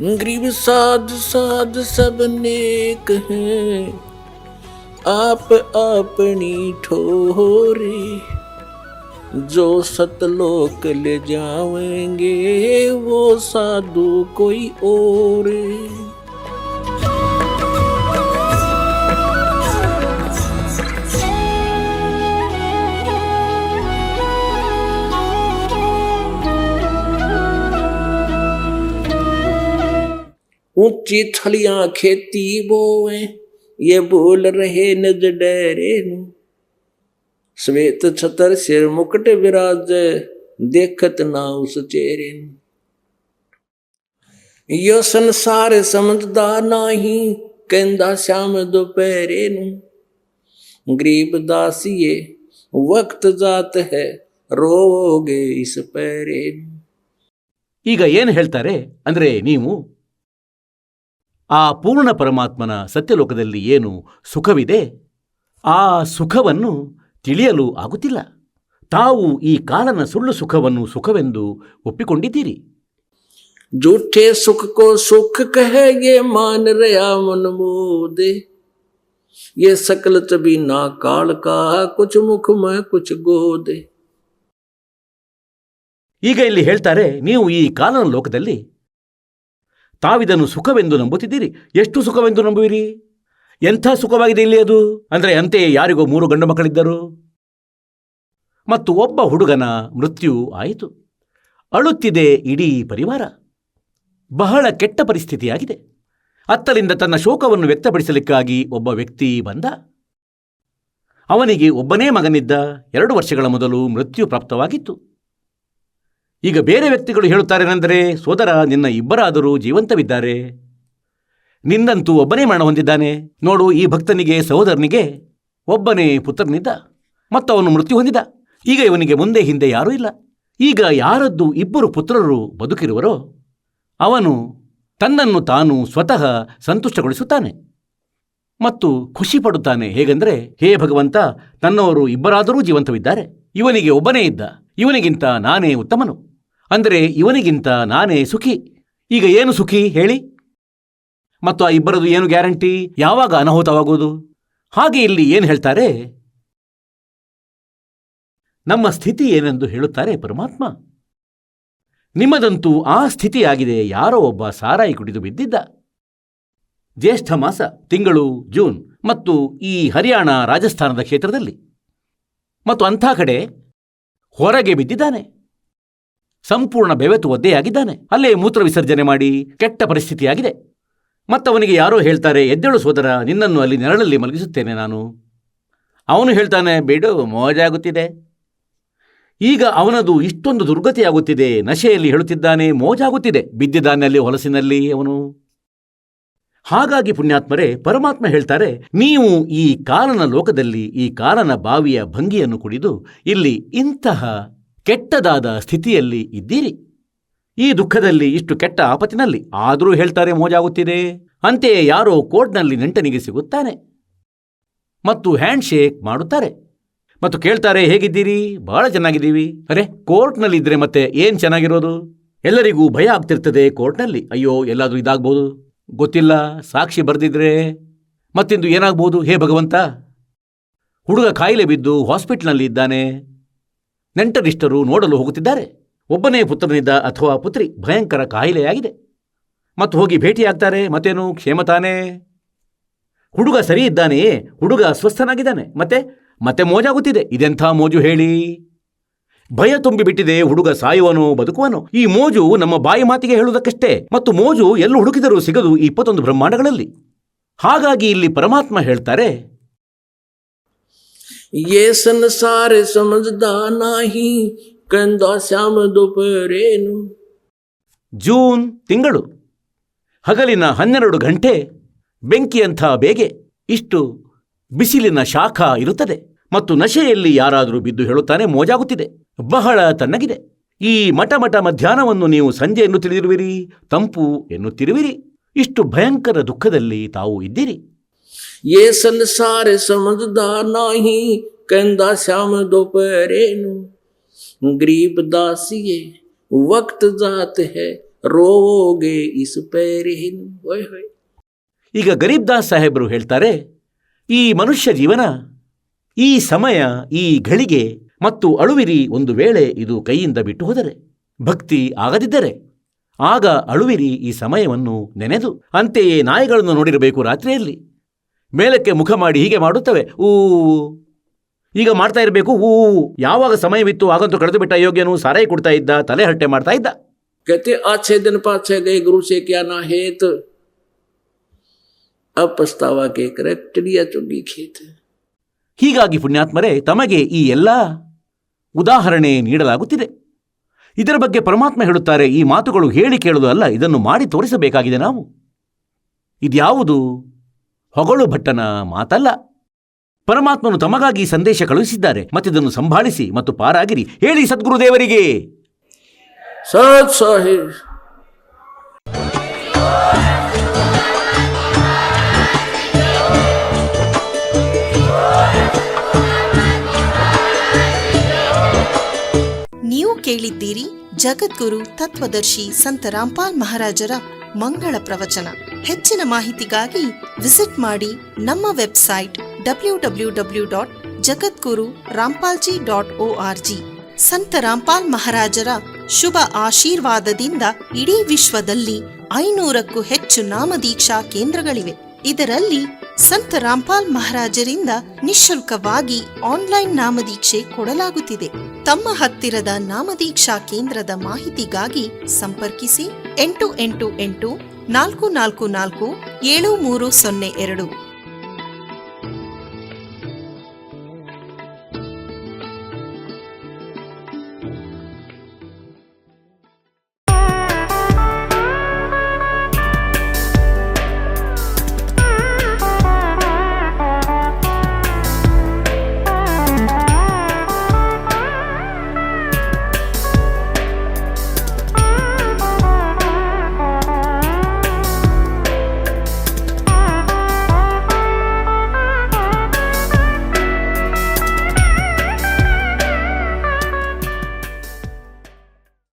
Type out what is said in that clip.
गरीब साध साध सब नेक हैं, आप अपनी ठोरे, जो सतलोक ले जावेंगे वो साधु कोई और। ऊंची थलियां खेती बोए, ये बोल रहे निज डेरे नु, श्वेत छतर सिर मुकुट विराज, देखत ना उस चेहरे नु। यो संसार समझदा नाही, कहंदा श्याम दोपहरे नु, गरीब दासिये वक्त जात है, रोगे इस पैरे नु। ಈಗ ಏನು ಹೇಳ್ತಾರೆ ಅಂದರೆ, ನೀವು ಆ ಪೂರ್ಣ ಪರಮಾತ್ಮನ ಸತ್ಯಲೋಕದಲ್ಲಿ ಏನು ಸುಖವಿದೆ ಆ ಸುಖವನ್ನು ತಿಳಿಯಲು ಆಗುತ್ತಿಲ್ಲ. ತಾವು ಈ ಕಾಲನ ಸುಳ್ಳು ಸುಖವನ್ನು ಸುಖವೆಂದು ಒಪ್ಪಿಕೊಂಡಿದ್ದೀರಿ. झूठे सुख को सुख कहे ये मान रहा मन मोदे, ये सकल चबी ना काल का कुछ मुख में कुछ गोदे. ಈಗ ಇಲ್ಲಿ ಹೇಳ್ತಾರೆ, ನೀವು ಈ ಕಾಲನ ಲೋಕದಲ್ಲಿ ತಾವಿದನ್ನು ಸುಖವೆಂದು ನಂಬುತ್ತಿದ್ದೀರಿ. ಎಷ್ಟು ಸುಖವೆಂದು ನಂಬುವಿರಿ? ಎಂಥ ಸುಖವಾಗಿದೆ ಇಲ್ಲಿ ಅದು ಅಂದರೆ, ಅಂತೆಯೇ ಯಾರಿಗೋ 3 ಗಂಡು ಮಕ್ಕಳಿದ್ದರು ಮತ್ತು ಒಬ್ಬ ಹುಡುಗನ ಮೃತ್ಯು ಆಯಿತು. ಅಳುತ್ತಿದೆ ಇಡೀ ಪರಿವಾರ. ಬಹಳ ಕೆಟ್ಟ ಪರಿಸ್ಥಿತಿಯಾಗಿದೆ. ಅತ್ತಲಿಂದ ತನ್ನ ಶೋಕವನ್ನು ವ್ಯಕ್ತಪಡಿಸಲಿಕ್ಕಾಗಿ ಒಬ್ಬ ವ್ಯಕ್ತಿ ಬಂದ. ಅವನಿಗೆ ಒಬ್ಬನೇ ಮಗನಿದ್ದ. 2 ವರ್ಷಗಳ ಮೊದಲು ಮೃತ್ಯು ಪ್ರಾಪ್ತವಾಗಿತ್ತು. ಈಗ ಬೇರೆ ವ್ಯಕ್ತಿಗಳು ಹೇಳುತ್ತಾರೇನೆಂದರೆ, ಸೋದರ, ನಿನ್ನ ಇಬ್ಬರಾದರೂ ಜೀವಂತವಿದ್ದಾರೆ, ನಿಂದಂತೂ ಒಬ್ಬನೇ ಮರಣ ಹೊಂದಿದ್ದಾನೆ. ನೋಡು, ಈ ಭಕ್ತನಿಗೆ ಸಹೋದರನಿಗೆ ಒಬ್ಬನೇ ಪುತ್ರನಿದ್ದ ಮತ್ತು ಅವನು ಮೃತ್ಯು ಹೊಂದಿದ. ಈಗ ಇವನಿಗೆ ಮುಂದೆ ಹಿಂದೆ ಯಾರೂ ಇಲ್ಲ. ಈಗ ಯಾರದ್ದು 2 ಪುತ್ರರು ಬದುಕಿರುವರೋ ಅವನು ತನ್ನನ್ನು ತಾನು ಸ್ವತಃ ಸಂತುಷ್ಟಗೊಳಿಸುತ್ತಾನೆ ಮತ್ತು ಖುಷಿ ಪಡುತ್ತಾನೆ. ಹೇಗೆಂದರೆ, ಹೇ ಭಗವಂತ, ತನ್ನವರು ಇಬ್ಬರಾದರೂ ಜೀವಂತವಿದ್ದಾರೆ, ಇವನಿಗೆ ಒಬ್ಬನೇ ಇದ್ದ, ಇವನಿಗಿಂತ ನಾನೇ ಉತ್ತಮನು, ಅಂದರೆ ಇವನಿಗಿಂತ ನಾನೇ ಸುಖಿ. ಈಗ ಏನು ಸುಖಿ ಹೇಳಿ? ಮತ್ತು ಆ ಇಬ್ಬರದು ಏನು ಗ್ಯಾರಂಟಿ? ಯಾವಾಗ ಅನಾಹುತವಾಗುವುದು? ಹಾಗೆ ಇಲ್ಲಿ ಏನು ಹೇಳ್ತಾರೆ? ನಮ್ಮ ಸ್ಥಿತಿ ಏನೆಂದು ಹೇಳುತ್ತಾರೆ ಪರಮಾತ್ಮ. ನಿಮ್ಮದಂತೂ ಆ ಸ್ಥಿತಿಯಾಗಿದೆ. ಯಾರೋ ಒಬ್ಬ ಸಾರಾಯಿ ಕುಡಿದು ಬಿದ್ದಿದ್ದ. ಜ್ಯೇಷ್ಠ ಮಾಸ, ತಿಂಗಳು ಜೂನ್, ಮತ್ತು ಈ ಹರಿಯಾಣ ರಾಜಸ್ಥಾನದ ಕ್ಷೇತ್ರದಲ್ಲಿ, ಮತ್ತು ಅಂಥ ಕಡೆ ಹೊರಗೆ ಬಿದ್ದಿದ್ದಾನೆ. ಸಂಪೂರ್ಣ ಬೆವೆತು ಒದ್ದೆಯಾಗಿದ್ದಾನೆ. ಅಲ್ಲೇ ಮೂತ್ರ ವಿಸರ್ಜನೆ ಮಾಡಿ ಕೆಟ್ಟ ಪರಿಸ್ಥಿತಿಯಾಗಿದೆ. ಮತ್ತವನಿಗೆ ಯಾರೋ ಹೇಳ್ತಾರೆ, ಎದ್ದೇಳು ಸೋದರ, ನಿನ್ನನ್ನು ಅಲ್ಲಿ ನೆರಳಲ್ಲಿ ಮಲಗಿಸುತ್ತೇನೆ ನಾನು. ಅವನು ಹೇಳ್ತಾನೆ, ಬೇಡು, ಮೋಜಾಗುತ್ತಿದೆ. ಈಗ ಅವನದು ಇಷ್ಟೊಂದು ದುರ್ಗತಿಯಾಗುತ್ತಿದೆ. ನಶೆಯಲ್ಲಿ ಹೇಳುತ್ತಿದ್ದಾನೆ, ಮೋಜಾಗುತ್ತಿದೆ, ಬಿದ್ದಿದ್ದಾನೆ ಅಲ್ಲಿ ಹೊಲಸಿನಲ್ಲಿ ಅವನು. ಹಾಗಾಗಿ ಪುಣ್ಯಾತ್ಮರೇ, ಪರಮಾತ್ಮ ಹೇಳ್ತಾರೆ, ನೀವು ಈ ಕಾಲನ ಲೋಕದಲ್ಲಿ ಈ ಕಾಲನ ಬಾವಿಯ ಭಂಗಿಯನ್ನು ಕುಡಿದು ಇಲ್ಲಿ ಇಂತಹ ಕೆಟ್ಟದಾದ ಸ್ಥಿತಿಯಲ್ಲಿ ಇದ್ದೀರಿ. ಈ ದುಃಖದಲ್ಲಿ, ಇಷ್ಟು ಕೆಟ್ಟ ಆಪತ್ತಿನಲ್ಲಿ. ಆದರೂ ಹೇಳ್ತಾರೆ ಮೋಜಾಗುತ್ತಿದೆ. ಅಂತೆಯೇ ಯಾರೋ ಕೋರ್ಟ್ನಲ್ಲಿ ನೆಂಟನಿಗೆ ಸಿಗುತ್ತಾನೆ ಮತ್ತು ಹ್ಯಾಂಡ್ ಶೇಕ್ ಮಾಡುತ್ತಾರೆ ಮತ್ತು ಕೇಳ್ತಾರೆ, ಹೇಗಿದ್ದೀರಿ? ಬಹಳ ಚೆನ್ನಾಗಿದ್ದೀವಿ. ಅರೆ, ಕೋರ್ಟ್ನಲ್ಲಿದ್ದರೆ ಮತ್ತೆ ಏನು ಚೆನ್ನಾಗಿರೋದು? ಎಲ್ಲರಿಗೂ ಭಯ ಆಗ್ತಿರ್ತದೆ ಕೋರ್ಟ್ನಲ್ಲಿ. ಅಯ್ಯೋ, ಎಲ್ಲಾದರೂ ಇದಾಗ್ಬೋದು, ಗೊತ್ತಿಲ್ಲ, ಸಾಕ್ಷಿ ಬರೆದಿದ್ರೆ ಮತ್ತಿಂದು ಏನಾಗ್ಬೋದು, ಹೇ ಭಗವಂತ. ಹುಡುಗ ಕಾಯಿಲೆ ಬಿದ್ದು ಹಾಸ್ಪಿಟ್ಲ್ನಲ್ಲಿ ಇದ್ದಾನೆ. ನೆಂಟರಿಷ್ಟರು ನೋಡಲು ಹೋಗುತ್ತಿದ್ದಾರೆ. ಒಬ್ಬನೇ ಪುತ್ರನಿದ್ದ ಅಥವಾ ಪುತ್ರಿ, ಭಯಂಕರ ಕಾಯಿಲೆಯಾಗಿದೆ ಮತ್ತು ಹೋಗಿ ಭೇಟಿಯಾಗ್ತಾರೆ. ಮತ್ತೇನು, ಕ್ಷೇಮ ತಾನೇ? ಹುಡುಗ ಸರಿ ಇದ್ದಾನೆಯೇ? ಹುಡುಗ ಅಸ್ವಸ್ಥನಾಗಿದ್ದಾನೆ. ಮತ್ತೆ ಮೋಜಾಗುತ್ತಿದೆ. ಇದೆಂಥ ಮೋಜು ಹೇಳಿ? ಭಯ ತುಂಬಿಬಿಟ್ಟಿದೆ. ಹುಡುಗ ಸಾಯುವನೋ ಬದುಕುವನೋ? ಈ ಮೋಜು ನಮ್ಮ ಬಾಯಿ ಮಾತಿಗೆ ಹೇಳುವುದಕ್ಕಷ್ಟೇ. ಮತ್ತು ಮೋಜು ಎಲ್ಲೂ ಹುಡುಕಿದರೂ ಸಿಗದು ಈ 21 ಬ್ರಹ್ಮಾಂಡಗಳಲ್ಲಿ. ಹಾಗಾಗಿ ಇಲ್ಲಿ ಪರಮಾತ್ಮ ಹೇಳ್ತಾರೆ, ये संसार समझदा नाही, कहंदा श्याम दोपहरे नु. ಜೂನ್ ತಿಂಗಳು, ಹಗಲಿನ 12 ಗಂಟೆ ಬೆಂಕಿಯಂಥ ಬೇಗೆ, ಇಷ್ಟು ಬಿಸಿಲಿನ ಶಾಖ ಇರುತ್ತದೆ. ಮತ್ತು ನಶೆಯಲ್ಲಿ ಯಾರಾದರೂ ಬಿದ್ದು ಹೇಳುತ್ತಾನೆ, ಮೋಜಾಗುತ್ತಿದೆ, ಬಹಳ ತಣ್ಣಗಿದೆ. ಈ ಮಠ ಮಧ್ಯಾಹ್ನವನ್ನು ನೀವು ಸಂಜೆ ಎಂದು ತಿಳಿದಿರುವಿರಿ, ತಂಪು ಎನ್ನುತ್ತಿರುವಿರಿ. ಇಷ್ಟು ಭಯಂಕರ ದುಃಖದಲ್ಲಿ ತಾವು ಇದ್ದೀರಿ. ये संसार समझदा नाही, कहंदा श्याम दोपहरे नु, गरीब दासिये वक्त जात है, रोगे इस पैरिहिन। होय होय। ಈಗ ಗರೀಬ್ ದಾಸ್ ಸಾಹೇಬರು ಹೇಳ್ತಾರೆ, ಈ ಮನುಷ್ಯ ಜೀವನ, ಈ ಸಮಯ, ಈ ಘಳಿಗೆ ಮತ್ತು ಅಳುವಿರಿ ಒಂದು ವೇಳೆ ಇದು ಕೈಯಿಂದ ಬಿಟ್ಟು ಹೋದರೆ, ಭಕ್ತಿ ಆಗದಿದ್ದರೆ, ಆಗ ಅಳುವಿರಿ ಈ ಸಮಯವನ್ನು ನೆನೆದು. ಅಂತೆಯೇ ನಾಯಿಗಳನ್ನು ನೋಡಿರಬೇಕು ರಾತ್ರಿಯಲ್ಲಿ ಮೇಲಕ್ಕೆ ಮುಖ ಮಾಡಿ ಹೀಗೆ ಮಾಡುತ್ತವೆ, ಊ ಈಗ ಮಾಡ್ತಾ ಇರಬೇಕು ಊ. ಯಾವಾಗ ಸಮಯವಿತ್ತು ಆಗಂತೂ ಕಳೆದು ಬಿಟ್ಟ ಯೋಗ್ಯನು ಸಾರಾಯಿ ಕೊಡ್ತಾ ಇದ್ದ, ತಲೆ ಹರಟೆ ಮಾಡ್ತಾ ಇದ್ದ. कहते अच्छे दिन पाछे गए गुरु से क्या ना हेत, अब पछतावा के करे चिड़िया चुगी खेत। ಹೀಗಾಗಿ ಪುಣ್ಯಾತ್ಮರೇ, ತಮಗೆ ಈ ಎಲ್ಲ ಉದಾಹರಣೆ ನೀಡಲಾಗುತ್ತಿದೆ. ಇದರ ಬಗ್ಗೆ ಪರಮಾತ್ಮ ಹೇಳುತ್ತಾರೆ, ಈ ಮಾತುಗಳು ಹೇಳಿ ಕೇಳುವುದು ಅಲ್ಲ, ಇದನ್ನು ಮಾಡಿ ತೋರಿಸಬೇಕಾಗಿದೆ ನಾವು. ಇದ್ಯಾವುದು ಹೊಗಳು ಭಟ್ಟನ ಮಾತಲ್ಲ. ಪರಮಾತ್ಮನು ತಮಗಾಗಿ ಸಂದೇಶ ಕಳುಹಿಸಿದ್ದಾರೆ. ಮತ್ತಿದನ್ನು ಸಂಭಾಳಿಸಿ ಮತ್ತು ಪಾರಾಗಿರಿ. ಹೇಳಿ ಸದ್ಗುರುದೇವರಿಗೆ ಸತ್ ಸಾಹಿಬ್. ನೀವು ಕೇಳಿದ್ದೀರಿ ಜಗದ್ಗುರು ತತ್ವದರ್ಶಿ ಸಂತ ರಾಮ್ಪಾಲ್ ಮಹಾರಾಜರ ಮಂಗಳ ಪ್ರವಚನ. ಹೆಚ್ಚಿನ ಮಾಹಿತಿಗಾಗಿ ವಿಸಿಟ್ ಮಾಡಿ ನಮ್ಮ ವೆಬ್ಸೈಟ್ www.jagadguru-rampalji.org. ಸಂತ ರಾಮ್ಪಾಲ್ ಮಹಾರಾಜರ ಶುಭ ಆಶೀರ್ವಾದದಿಂದ ಇಡೀ ವಿಶ್ವದಲ್ಲಿ 500ಕ್ಕೂ ಹೆಚ್ಚು ನಾಮದೀಕ್ಷಾ ಕೇಂದ್ರಗಳಿವೆ. ಇದರಲ್ಲಿ ಸಂತ ರಾಮ್ಪಾಲ್ ಮಹಾರಾಜರಿಂದ ನಿಶುಲ್ಕವಾಗಿ ಆನ್ಲೈನ್ ನಾಮದೀಕ್ಷೆ ಕೊಡಲಾಗುತ್ತಿದೆ. ತಮ್ಮ ಹತ್ತಿರದ ನಾಮದೀಕ್ಷಾ ಕೇಂದ್ರದ ಮಾಹಿತಿಗಾಗಿ ಸಂಪರ್ಕಿಸಿ 888 444 7302.